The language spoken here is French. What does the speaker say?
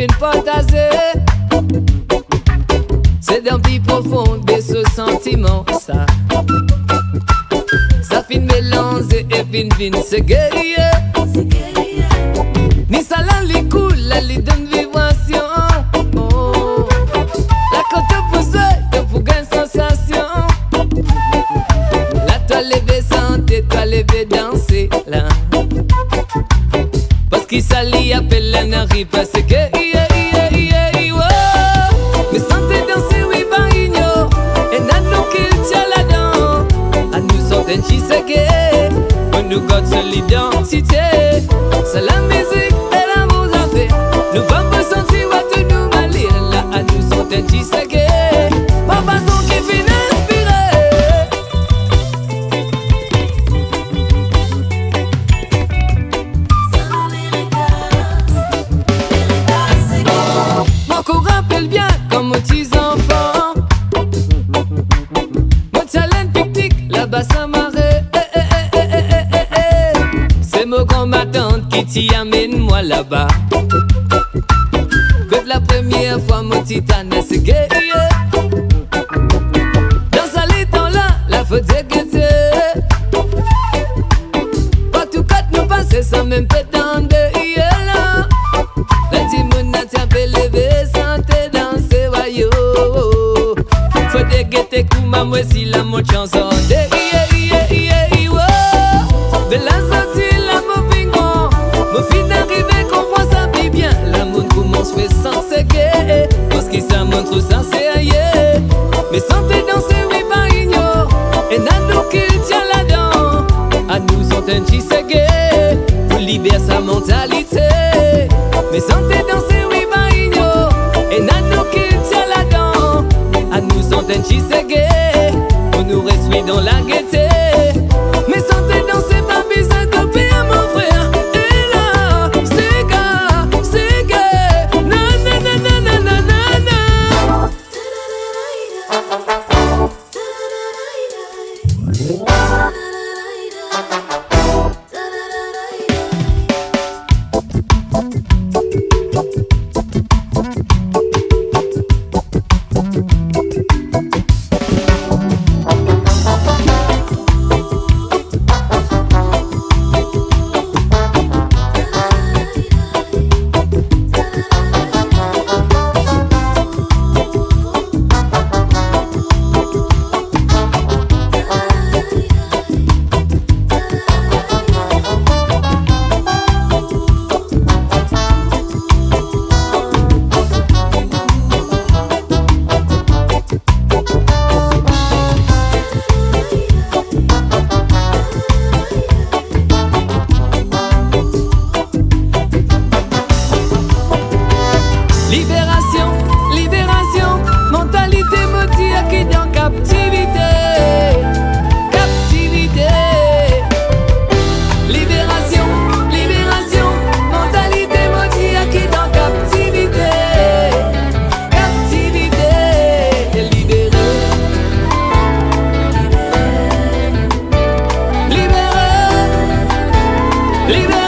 fin fantasé. C'est dans plus profond de ce sentiment, ça. Ça fin mélanger et fin se guérir. Ni ça là li coule, là li donne vibration. Oh. La côte pousse, te pour gagner sensation. Là toi lever santé, toi lever danser là. Parce qu'il s'allie appelle la nari parce que mais santé danser oui pas igno. Et n'a nous qu'il tient là-dedans. À nous sont un chiseke. On nous garde seule l'identité. C'est la musique et l'amour à faire. Nous pas besoin de voir tout nous malir. Là à nous sont un chiseke. Papa son qui finit inspiré. Mon corps rappelle bien comme mon petit enfant. Mon talent pique-nique, là-bas ça m'arrête. C'est mon grand ma tante qui t'y amène moi là-bas. Que de la première fois mon titane s'est guéri. Dans ça les temps là, la faute est guettée. Pas tout quatre nous passer sans même pétendre là. La timone a tapé levé santé danser wayo. Faut des guetter kouma moi si la mon chanson de de la sortie la mon bingo. Mon fin arrivé comprend ça bien. La monde commence fait sans gué. Parce qu'il ça montre ça c'est ailleurs. Mais santé danser oui pas igno. Et n'a nous qu'il tient là-dedans. À nous sont un chisegé. Pour libérer sa mentalité. Mais santé danser oui pas igno. Et n'a nous qu'il tient là-dedans. À nous sont un chisegé. On nous reste dans la gaieté. Mais santé danser pas besoin de payer à mon frère. Et là, c'est gay. Na na na na na na na na. Libération, libération, mentalité maudite qui est dans captivité. Captivité. Libération, libération, mentalité maudite qui est dans captivité. Captivité. Libéré. Libéré. Libéré.